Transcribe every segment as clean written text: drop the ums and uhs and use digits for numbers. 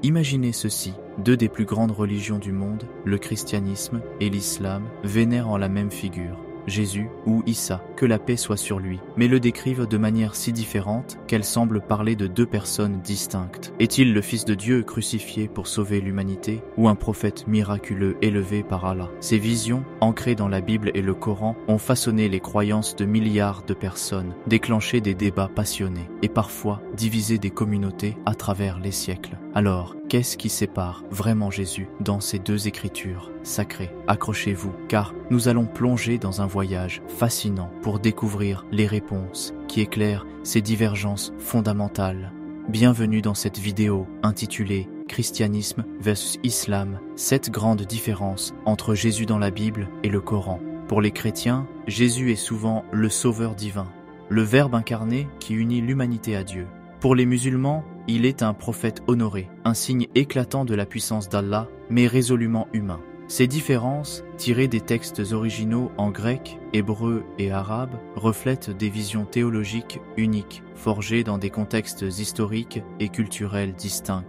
Imaginez ceci, deux des plus grandes religions du monde, le christianisme et l'islam, vénèrent en la même figure, Jésus ou Issa, que la paix soit sur lui, mais le décrivent de manière si différente qu'elle semble parler de deux personnes distinctes. Est-il le Fils de Dieu crucifié pour sauver l'humanité ou un prophète miraculeux élevé par Allah? Ces visions, ancrées dans la Bible et le Coran, ont façonné les croyances de milliards de personnes, déclenché des débats passionnés et parfois divisé des communautés à travers les siècles. Alors, qu'est-ce qui sépare vraiment Jésus dans ces deux écritures sacrées? Accrochez-vous, car nous allons plonger dans un voyage fascinant pour découvrir les réponses qui éclairent ces divergences fondamentales. Bienvenue dans cette vidéo intitulée Christianisme versus Islam, 7 grandes différences entre Jésus dans la Bible et le Coran. Pour les chrétiens, Jésus est souvent le sauveur divin, le Verbe incarné qui unit l'humanité à Dieu. Pour les musulmans, il est un prophète honoré, un signe éclatant de la puissance d'Allah, mais résolument humain. Ces différences, tirées des textes originaux en grec, hébreu et arabe, reflètent des visions théologiques uniques, forgées dans des contextes historiques et culturels distincts.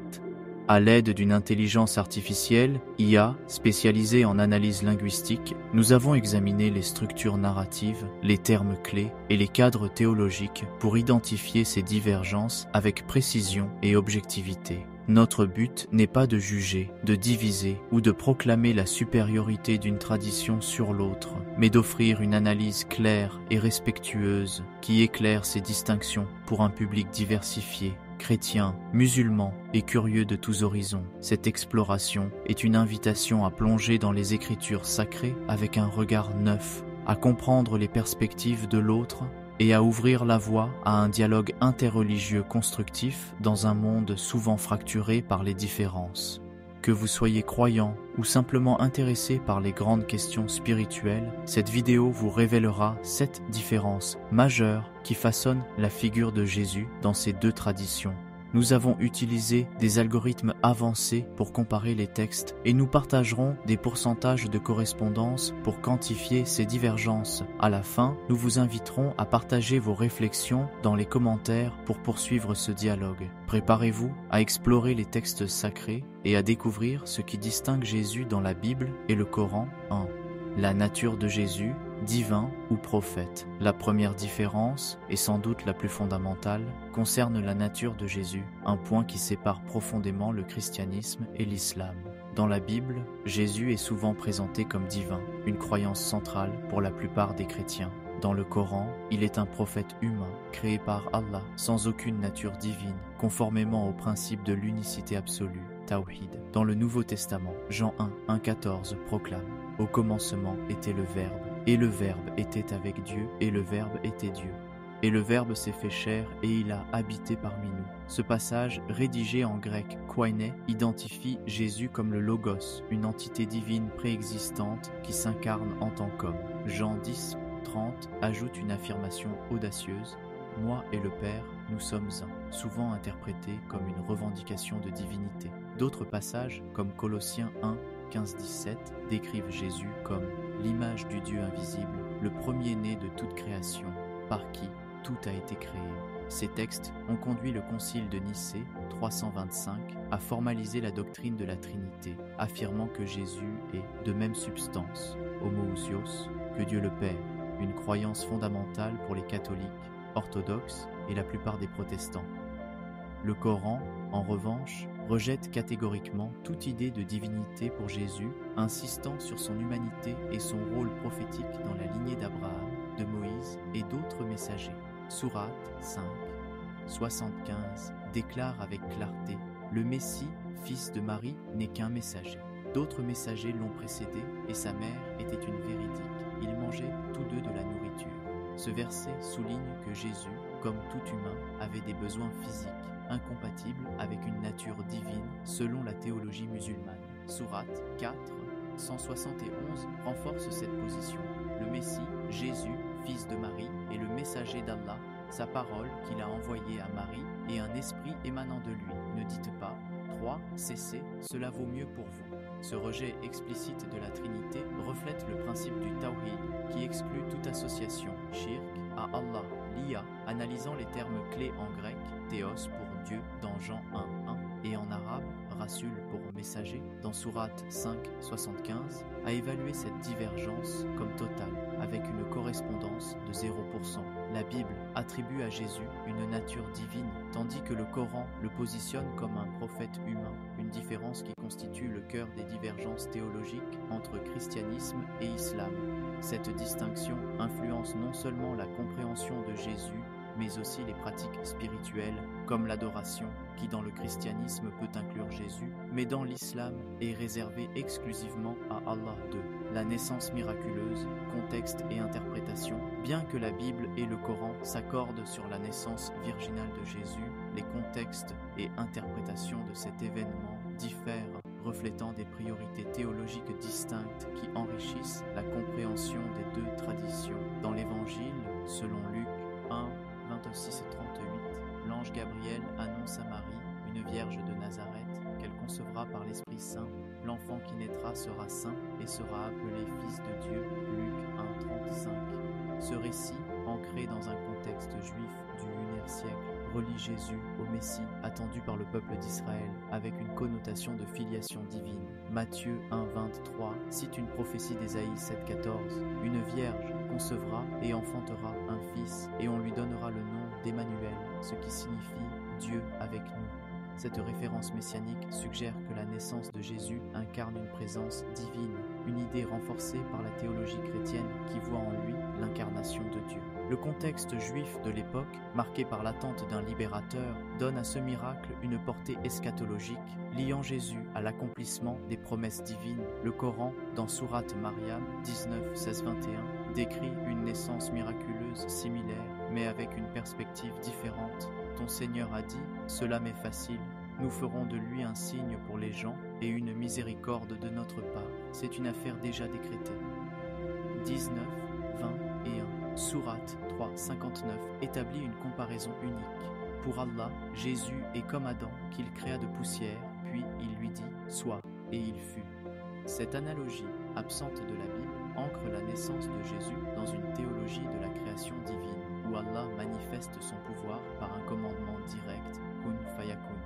À l'aide d'une intelligence artificielle, IA, spécialisée en analyse linguistique, nous avons examiné les structures narratives, les termes clés et les cadres théologiques pour identifier ces divergences avec précision et objectivité. Notre but n'est pas de juger, de diviser ou de proclamer la supériorité d'une tradition sur l'autre, mais d'offrir une analyse claire et respectueuse qui éclaire ces distinctions pour un public diversifié, chrétiens, musulmans et curieux de tous horizons. Cette exploration est une invitation à plonger dans les écritures sacrées avec un regard neuf, à comprendre les perspectives de l'autre et à ouvrir la voie à un dialogue interreligieux constructif dans un monde souvent fracturé par les différences. Que vous soyez croyant ou simplement intéressé par les grandes questions spirituelles, cette vidéo vous révélera 7 différences majeures qui façonnent la figure de Jésus dans ces deux traditions. Nous avons utilisé des algorithmes avancés pour comparer les textes et nous partagerons des pourcentages de correspondance pour quantifier ces divergences. À la fin, nous vous inviterons à partager vos réflexions dans les commentaires pour poursuivre ce dialogue. Préparez-vous à explorer les textes sacrés et à découvrir ce qui distingue Jésus dans la Bible et le Coran. 1. La nature de Jésus, divin ou prophète. La première différence, et sans doute la plus fondamentale, concerne la nature de Jésus, un point qui sépare profondément le christianisme et l'islam. Dans la Bible, Jésus est souvent présenté comme divin, une croyance centrale pour la plupart des chrétiens. Dans le Coran, il est un prophète humain, créé par Allah, sans aucune nature divine, conformément au principe de l'unicité absolue, Tawhid. Dans le Nouveau Testament, Jean 1, 1,14 proclame « Au commencement était le Verbe, et le Verbe était avec Dieu, et le Verbe était Dieu. Et le Verbe s'est fait chair, et il a habité parmi nous. » Ce passage, rédigé en grec koiné, identifie Jésus comme le Logos, une entité divine préexistante qui s'incarne en tant qu'homme. Jean 10, 30 ajoute une affirmation audacieuse « Moi et le Père, nous sommes un », souvent interprétée comme une revendication de divinité. D'autres passages, comme Colossiens 1, 15-17, décrivent Jésus comme l'image du Dieu invisible, le premier-né de toute création, par qui tout a été créé. Ces textes ont conduit le Concile de Nicée, 325, à formaliser la doctrine de la Trinité, affirmant que Jésus est de même substance, homoousios, que Dieu le Père, une croyance fondamentale pour les catholiques, orthodoxes et la plupart des protestants. Le Coran, en revanche, rejette catégoriquement toute idée de divinité pour Jésus, insistant sur son humanité et son rôle prophétique dans la lignée d'Abraham, de Moïse et d'autres messagers. Sourate 5, 75 déclare avec clarté « Le Messie, fils de Marie, n'est qu'un messager. D'autres messagers l'ont précédé et sa mère était une véridique. Ils mangeaient tous deux de la nourriture. » Ce verset souligne que Jésus, comme tout humain, avait des besoins physiques, incompatibles avec une nature divine selon la théologie musulmane. Sourate 4, 171 renforce cette position. Le Messie, Jésus, fils de Marie, est le messager d'Allah, sa parole qu'il a envoyée à Marie et un esprit émanant de lui. Ne dites pas « 3. Cessez, cela vaut mieux pour vous ». Ce rejet explicite de la Trinité reflète le principe du Tawhid qui exclut toute association, shirk, à Allah. L'IA, analysant les termes clés en grec, théos pour Dieu dans Jean 1.1 et en arabe, Rasul pour messager, dans Sourate 5:75, a évalué cette divergence comme totale, avec une correspondance de 0%. La Bible attribue à Jésus une nature divine, tandis que le Coran le positionne comme un prophète humain, une différence qui constitue le cœur des divergences théologiques entre christianisme et islam. Cette distinction influence non seulement la compréhension de Jésus, mais aussi les pratiques spirituelles, comme l'adoration, qui dans le christianisme peut inclure Jésus, mais dans l'islam est réservée exclusivement à Allah II. La naissance miraculeuse, contexte et interprétation. Bien que la Bible et le Coran s'accordent sur la naissance virginale de Jésus, les contextes et interprétations de cet événement diffèrent, reflétant des priorités théologiques distinctes qui enrichissent la compréhension des deux traditions. Dans l'Évangile, selon Luc 1, 26 et 38, l'ange Gabriel annonce à Marie, une vierge de Nazareth, qu'elle concevra par l'Esprit Saint. L'enfant qui naîtra sera saint et sera appelé Fils de Dieu. Luc 1, 35. Ce récit, ancré dans un contexte juif du 1er siècle, relie Jésus au Messie attendu par le peuple d'Israël avec une connotation de filiation divine. Matthieu 1, 23 cite une prophétie d'Ésaïe 7, 14. Une vierge concevra et enfantera un fils, et on lui donnera le nom d'Emmanuel, ce qui signifie Dieu avec nous. Cette référence messianique suggère que la naissance de Jésus incarne une présence divine, une idée renforcée par la théologie chrétienne qui voit en lui l'incarnation de Dieu. Le contexte juif de l'époque, marqué par l'attente d'un libérateur, donne à ce miracle une portée eschatologique, liant Jésus à l'accomplissement des promesses divines. Le Coran, dans Sourate Maryam 19, 16, 21, décrit une naissance miraculeuse similaire, mais avec une perspective différente. Ton Seigneur a dit, cela m'est facile, nous ferons de lui un signe pour les gens et une miséricorde de notre part. C'est une affaire déjà décrétée. 19, 20 et 1. Sourate 3, 59 établit une comparaison unique. Pour Allah, Jésus est comme Adam qu'il créa de poussière, puis il lui dit « Sois » et il fut. Cette analogie, absente de la Bible, ancre la naissance de Jésus dans une théologie de la création divine, où Allah manifeste son pouvoir par un commandement direct, kun fayakun.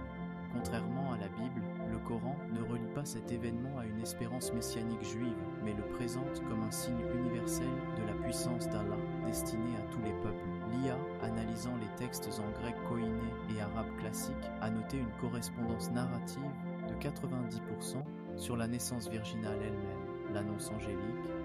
Contrairement à la Bible, le Coran ne relie pas cet événement à une espérance messianique juive, mais le présente comme un signe universel de la puissance d'Allah, destiné à tous les peuples. L'IA, analysant les textes en grec koiné et arabe classique, a noté une correspondance narrative de 90% sur la naissance virginale elle-même, l'annonce angélique,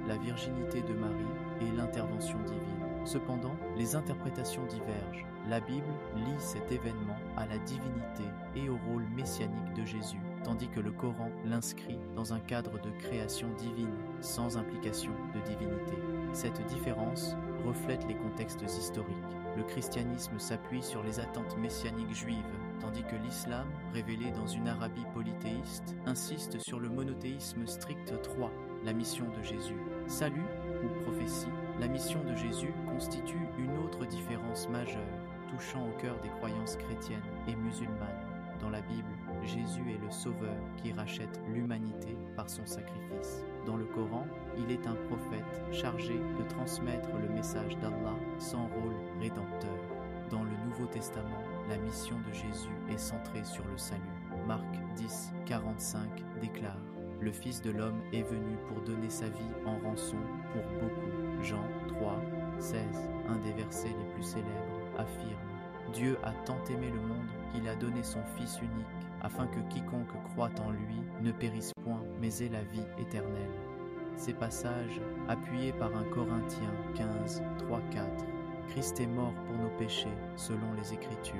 la virginité de Marie et l'intervention divine. Cependant, les interprétations divergent. La Bible lie cet événement à la divinité et au rôle messianique de Jésus, tandis que le Coran l'inscrit dans un cadre de création divine, sans implication de divinité. Cette différence reflète les contextes historiques. Le christianisme s'appuie sur les attentes messianiques juives, tandis que l'islam, révélé dans une Arabie polythéiste, insiste sur le monothéisme strict 3, la mission de Jésus. Salut ou prophétie, la mission de Jésus constitue une autre différence majeure, touchant au cœur des croyances chrétiennes et musulmanes. Dans la Bible, Jésus est le sauveur qui rachète l'humanité par son sacrifice. Dans le Coran, il est un prophète chargé de transmettre le message d'Allah sans rôle rédempteur. Dans le Nouveau Testament, la mission de Jésus est centrée sur le salut. Marc 10, 45 déclare « Le Fils de l'homme est venu pour donner sa vie en rançon pour beaucoup ». Jean 3, 16, un des versets les plus célèbres, affirme « Dieu a tant aimé le monde qu'il a donné son Fils unique, afin que quiconque croit en lui ne périsse point, mais ait la vie éternelle. » Ces passages, appuyés par 1 Corinthiens 15, 3, 4, Christ est mort pour nos péchés, selon les Écritures,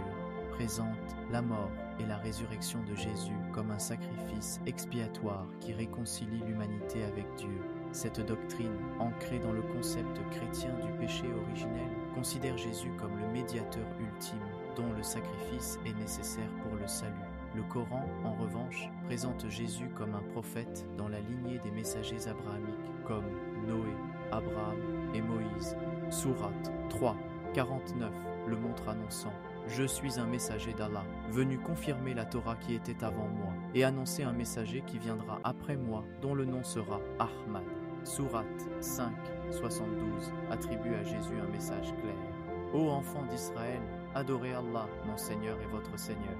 présente la mort et la résurrection de Jésus comme un sacrifice expiatoire qui réconcilie l'humanité avec Dieu. Cette doctrine, ancrée dans le concept chrétien du péché originel, considère Jésus comme le médiateur ultime, dont le sacrifice est nécessaire pour le salut. Le Coran, en revanche, présente Jésus comme un prophète dans la lignée des messagers abrahamiques, comme Noé, Abraham et Moïse. Sourate 3, 49 le montre annonçant « Je suis un messager d'Allah, venu confirmer la Torah qui était avant moi, et annoncer un messager qui viendra après moi, dont le nom sera Ahmad. » Sourate 5, 72 attribue à Jésus un message clair. « Ô enfants d'Israël, adorez Allah, mon Seigneur et votre Seigneur.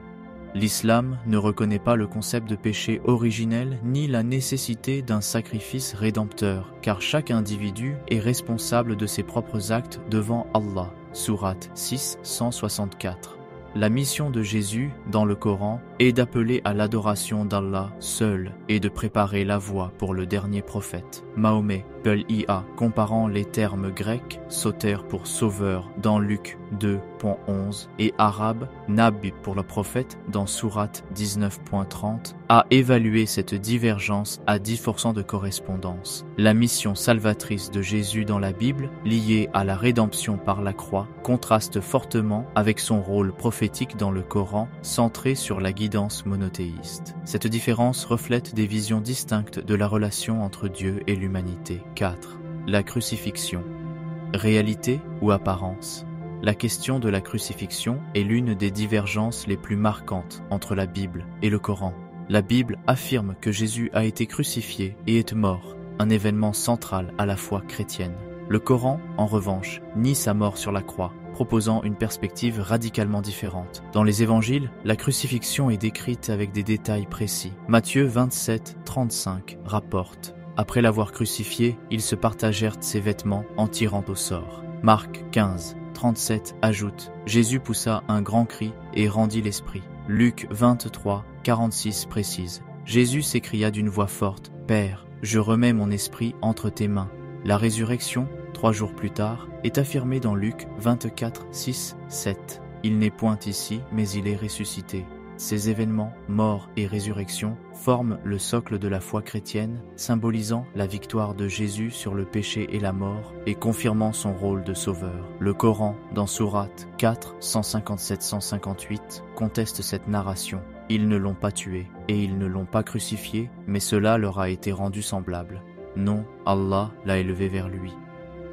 L'islam ne reconnaît pas le concept de péché originel ni la nécessité d'un sacrifice rédempteur, car chaque individu est responsable de ses propres actes devant Allah. Sourate 6, 164. La mission de Jésus dans le Coran est d'appeler à l'adoration d'Allah seul et de préparer la voie pour le dernier prophète, Mahomet, Bel-Ia, comparant les termes grecs sauter pour sauveur dans Luc 2.11 et arabe Nabi pour le prophète dans Sourate 19.30, a évalué cette divergence à 10% de correspondance. La mission salvatrice de Jésus dans la Bible, liée à la rédemption par la croix, contraste fortement avec son rôle prophétique dans le Coran, centré sur la guidance monothéiste. Cette différence reflète des visions distinctes de la relation entre Dieu et l'humanité. 4. La crucifixion. Réalité ou apparence? La question de la crucifixion est l'une des divergences les plus marquantes entre la Bible et le Coran. La Bible affirme que Jésus a été crucifié et est mort, un événement central à la foi chrétienne. Le Coran, en revanche, nie sa mort sur la croix, proposant une perspective radicalement différente. Dans les évangiles, la crucifixion est décrite avec des détails précis. Matthieu 27, 35 rapporte: après l'avoir crucifié, ils se partagèrent ses vêtements en tirant au sort. Marc 15, 37 ajoute: Jésus poussa un grand cri et rendit l'esprit. Luc 23, 46 précise: Jésus s'écria d'une voix forte: Père, je remets mon esprit entre tes mains. La résurrection, 3 jours plus tard, est affirmée dans Luc 24, 6, 7. Il n'est point ici, mais il est ressuscité. Ces événements, mort et résurrection, forment le socle de la foi chrétienne, symbolisant la victoire de Jésus sur le péché et la mort et confirmant son rôle de sauveur. Le Coran, dans Sourate 4, 157-158, conteste cette narration. Ils ne l'ont pas tué et ils ne l'ont pas crucifié, mais cela leur a été rendu semblable. Non, Allah l'a élevé vers lui.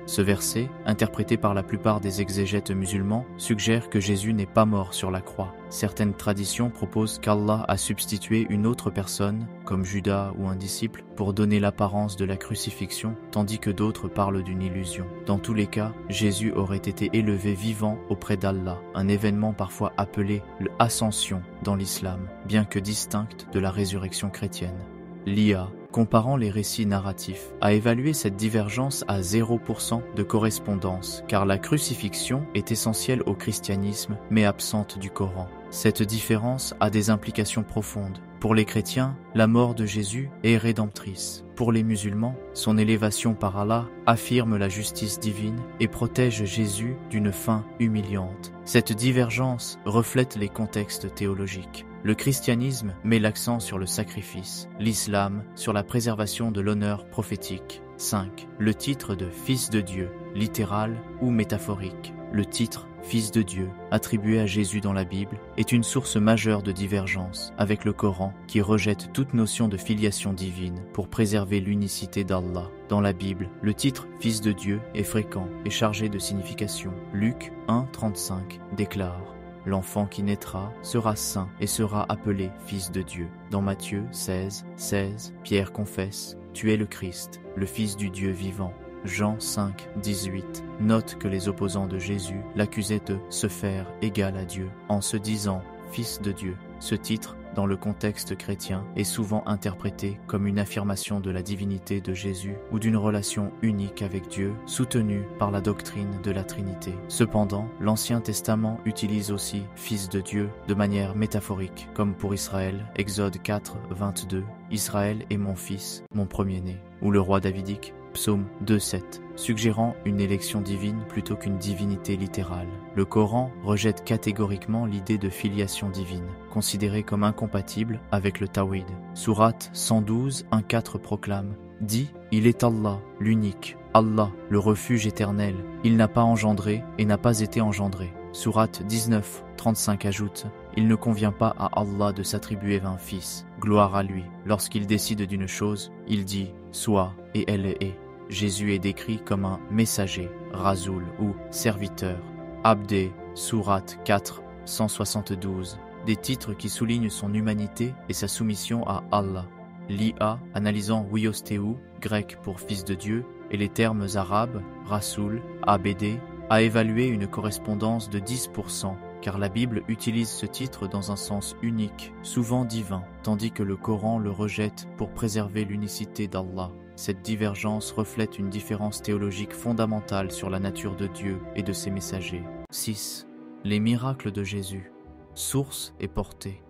Ce verset, interprété par la plupart des exégètes musulmans, suggère que Jésus n'est pas mort sur la croix. Certaines traditions proposent qu'Allah a substitué une autre personne, comme Judas ou un disciple, pour donner l'apparence de la crucifixion, tandis que d'autres parlent d'une illusion. Dans tous les cas, Jésus aurait été élevé vivant auprès d'Allah, un événement parfois appelé l'ascension dans l'islam, bien que distincte de la résurrection chrétienne. L'IA, comparant les récits narratifs, a évalué cette divergence à 0% de correspondance, car la crucifixion est essentielle au christianisme, mais absente du Coran. Cette différence a des implications profondes. Pour les chrétiens, la mort de Jésus est rédemptrice. Pour les musulmans, son élévation par Allah affirme la justice divine et protège Jésus d'une fin humiliante. Cette divergence reflète les contextes théologiques. Le christianisme met l'accent sur le sacrifice, l'islam sur la préservation de l'honneur prophétique. 5. Le titre de Fils de Dieu, littéral ou métaphorique. Le titre Fils de Dieu, attribué à Jésus dans la Bible, est une source majeure de divergence avec le Coran qui rejette toute notion de filiation divine pour préserver l'unicité d'Allah. Dans la Bible, le titre Fils de Dieu est fréquent et chargé de signification. Luc 1,35 déclare: l'enfant qui naîtra sera saint et sera appelé Fils de Dieu. Dans Matthieu 16, 16, Pierre confesse: tu es le Christ, le Fils du Dieu vivant. Jean 5, 18 note que les opposants de Jésus l'accusaient de se faire égal à Dieu en se disant Fils de Dieu. Ce titre, dans le contexte chrétien, est souvent interprété comme une affirmation de la divinité de Jésus ou d'une relation unique avec Dieu, soutenue par la doctrine de la Trinité. Cependant, l'Ancien Testament utilise aussi Fils de Dieu de manière métaphorique, comme pour Israël, Exode 4, 22, Israël est mon fils, mon premier-né, ou le roi davidique, Psaume 2,7, suggérant une élection divine plutôt qu'une divinité littérale. Le Coran rejette catégoriquement l'idée de filiation divine, considérée comme incompatible avec le Tawhid. Sourate 112, 1,4 proclame: dit, il est Allah, l'unique, Allah, le refuge éternel, il n'a pas engendré et n'a pas été engendré. Sourate 19, 35 ajoute: il ne convient pas à Allah de s'attribuer un fils. Gloire à lui. Lorsqu'il décide d'une chose, il dit sois et elle est. Jésus est décrit comme un messager, Rasoul ou serviteur. Abdé, Sourate 4, 172, des titres qui soulignent son humanité et sa soumission à Allah. L'IA, analysant Wiostéou, grec pour fils de Dieu, et les termes arabes, Rasoul, ABD, a évalué une correspondance de 10% car la Bible utilise ce titre dans un sens unique, souvent divin, tandis que le Coran le rejette pour préserver l'unicité d'Allah. Cette divergence reflète une différence théologique fondamentale sur la nature de Dieu et de ses messagers. 6. Les miracles de Jésus. Source et portée.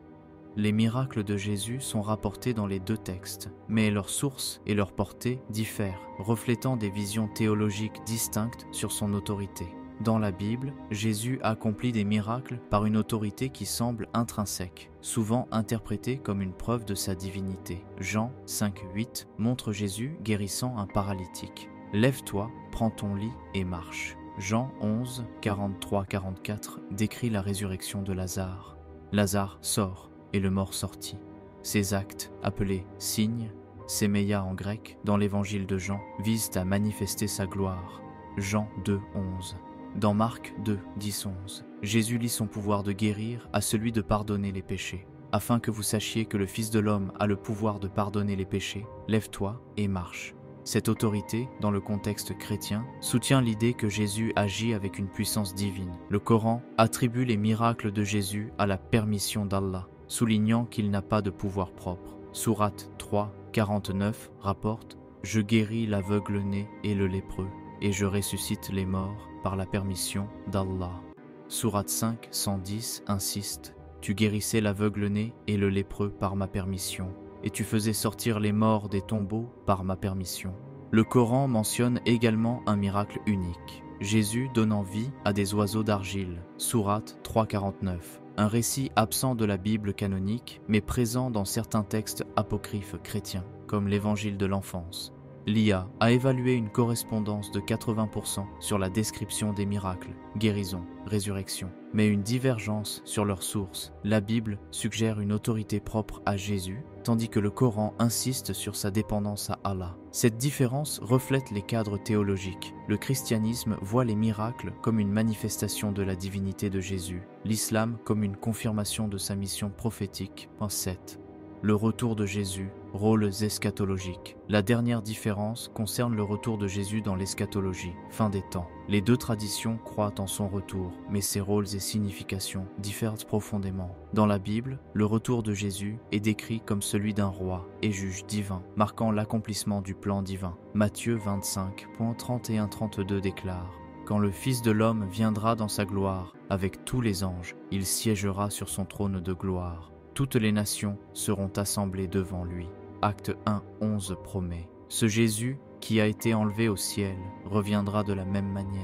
Les miracles de Jésus sont rapportés dans les deux textes, mais leur source et leur portée diffèrent, reflétant des visions théologiques distinctes sur son autorité. Dans la Bible, Jésus accomplit des miracles par une autorité qui semble intrinsèque, souvent interprétée comme une preuve de sa divinité. Jean 5,8 montre Jésus guérissant un paralytique. « Lève-toi, prends ton lit et marche ». Jean 11, 43-44 décrit la résurrection de Lazare. Lazare sort, et le mort sortit. Ces actes, appelés signes, sémeia en grec, dans l'évangile de Jean, visent à manifester sa gloire. Jean 2, 11. Dans Marc 2, 10, 11, Jésus lie son pouvoir de guérir à celui de pardonner les péchés. Afin que vous sachiez que le Fils de l'homme a le pouvoir de pardonner les péchés, lève-toi et marche. Cette autorité, dans le contexte chrétien, soutient l'idée que Jésus agit avec une puissance divine. Le Coran attribue les miracles de Jésus à la permission d'Allah, soulignant qu'il n'a pas de pouvoir propre. Sourate 3, 49 rapporte « Je guéris l'aveugle-né et le lépreux, et je ressuscite les morts par la permission d'Allah. » Sourate 5, 110 insiste « Tu guérissais l'aveugle-né et le lépreux par ma permission. » et tu faisais sortir les morts des tombeaux par ma permission. Le Coran mentionne également un miracle unique. Jésus donnant vie à des oiseaux d'argile, Sourate 3,49. Un récit absent de la Bible canonique, mais présent dans certains textes apocryphes chrétiens, comme l'Évangile de l'enfance. L'IA a évalué une correspondance de 80% sur la description des miracles, guérison, résurrection, mais une divergence sur leur source. La Bible suggère une autorité propre à Jésus, tandis que le Coran insiste sur sa dépendance à Allah. Cette différence reflète les cadres théologiques. Le christianisme voit les miracles comme une manifestation de la divinité de Jésus, l'islam comme une confirmation de sa mission prophétique. 7. Le retour de Jésus, rôles eschatologiques. La dernière différence concerne le retour de Jésus dans l'eschatologie, fin des temps. Les deux traditions croient en son retour, mais ses rôles et significations diffèrent profondément. Dans la Bible, le retour de Jésus est décrit comme celui d'un roi et juge divin, marquant l'accomplissement du plan divin. Matthieu 25.31-32 déclare « Quand le Fils de l'homme viendra dans sa gloire, avec tous les anges, il siégera sur son trône de gloire. Toutes les nations seront assemblées devant lui. » Acte 1, 11 promet. Ce Jésus, qui a été enlevé au ciel, reviendra de la même manière.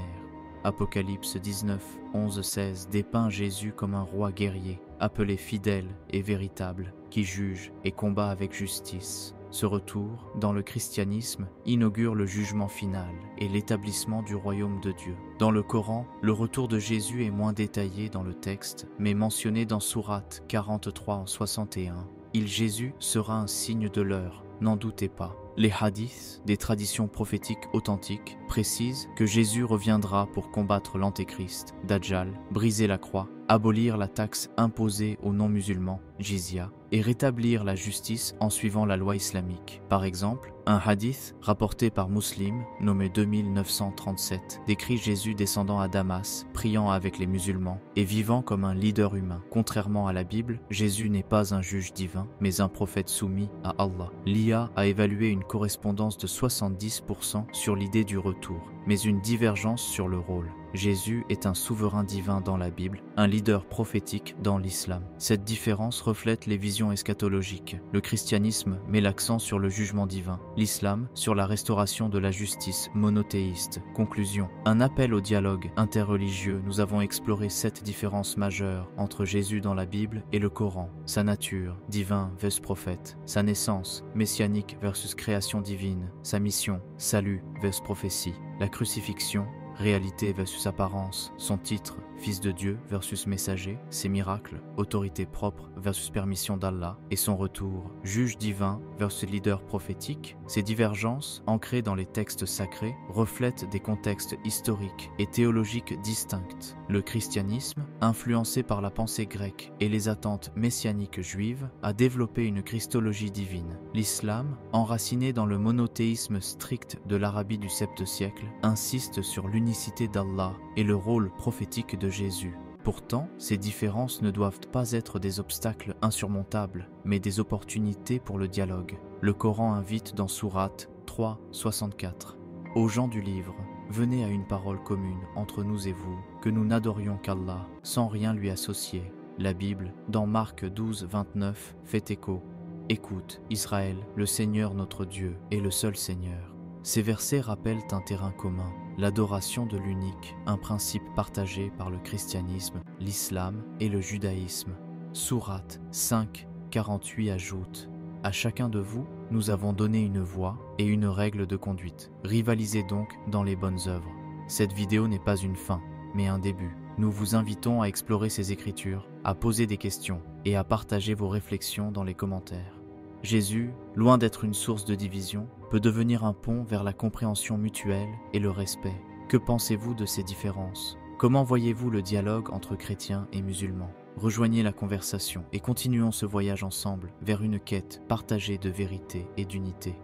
Apocalypse 19, 11, 16 dépeint Jésus comme un roi guerrier, appelé fidèle et véritable, qui juge et combat avec justice. Ce retour, dans le christianisme, inaugure le jugement final et l'établissement du royaume de Dieu. Dans le Coran, le retour de Jésus est moins détaillé dans le texte, mais mentionné dans Sourate 43 en 61. Jésus sera un signe de l'heure, n'en doutez pas. Les hadiths, des traditions prophétiques authentiques, précisent que Jésus reviendra pour combattre l'antéchrist, Dajjal, briser la croix, abolir la taxe imposée aux non-musulmans, jizya, et rétablir la justice en suivant la loi islamique. Par exemple, un hadith rapporté par Muslim, nommé 2937, décrit Jésus descendant à Damas, priant avec les musulmans et vivant comme un leader humain. Contrairement à la Bible, Jésus n'est pas un juge divin, mais un prophète soumis à Allah. L'IA a évalué une correspondance de 70% sur l'idée du retour, mais une divergence sur le rôle. Jésus est un souverain divin dans la Bible, un leader prophétique dans l'islam. Cette différence reflète les visions eschatologiques. Le christianisme met l'accent sur le jugement divin, l'islam sur la restauration de la justice monothéiste. Conclusion. Un appel au dialogue interreligieux. Nous avons exploré 7 différences majeures entre Jésus dans la Bible et le Coran. Sa nature, divin versus prophète. Sa naissance, messianique versus création divine. Sa mission, salut versus prophétie. La crucifixion, réalité versus apparence, son titre, Fils de Dieu versus messager, ses miracles, autorité propre versus permission d'Allah, et son retour, juge divin versus leader prophétique. Ces divergences, ancrées dans les textes sacrés, reflètent des contextes historiques et théologiques distincts. Le christianisme, influencé par la pensée grecque et les attentes messianiques juives, a développé une christologie divine. L'islam, enraciné dans le monothéisme strict de l'Arabie du 7e siècle, insiste sur l'unicité d'Allah et le rôle prophétique de Jésus. Pourtant, ces différences ne doivent pas être des obstacles insurmontables, mais des opportunités pour le dialogue. Le Coran invite dans Sourate 3, 64. Aux gens du livre, venez à une parole commune entre nous et vous, que nous n'adorions qu'Allah, sans rien lui associer. La Bible, dans Marc 12, 29, fait écho. Écoute, Israël, le Seigneur notre Dieu est le seul Seigneur. Ces versets rappellent un terrain commun, l'adoration de l'unique, un principe partagé par le christianisme, l'islam et le judaïsme. Sourate 5, 48 ajoute « À chacun de vous, nous avons donné une voie et une règle de conduite. Rivalisez donc dans les bonnes œuvres. » Cette vidéo n'est pas une fin, mais un début. Nous vous invitons à explorer ces écritures, à poser des questions et à partager vos réflexions dans les commentaires. Jésus, loin d'être une source de division, peut devenir un pont vers la compréhension mutuelle et le respect. Que pensez-vous de ces différences? Comment voyez-vous le dialogue entre chrétiens et musulmans? Rejoignez la conversation et continuons ce voyage ensemble vers une quête partagée de vérité et d'unité.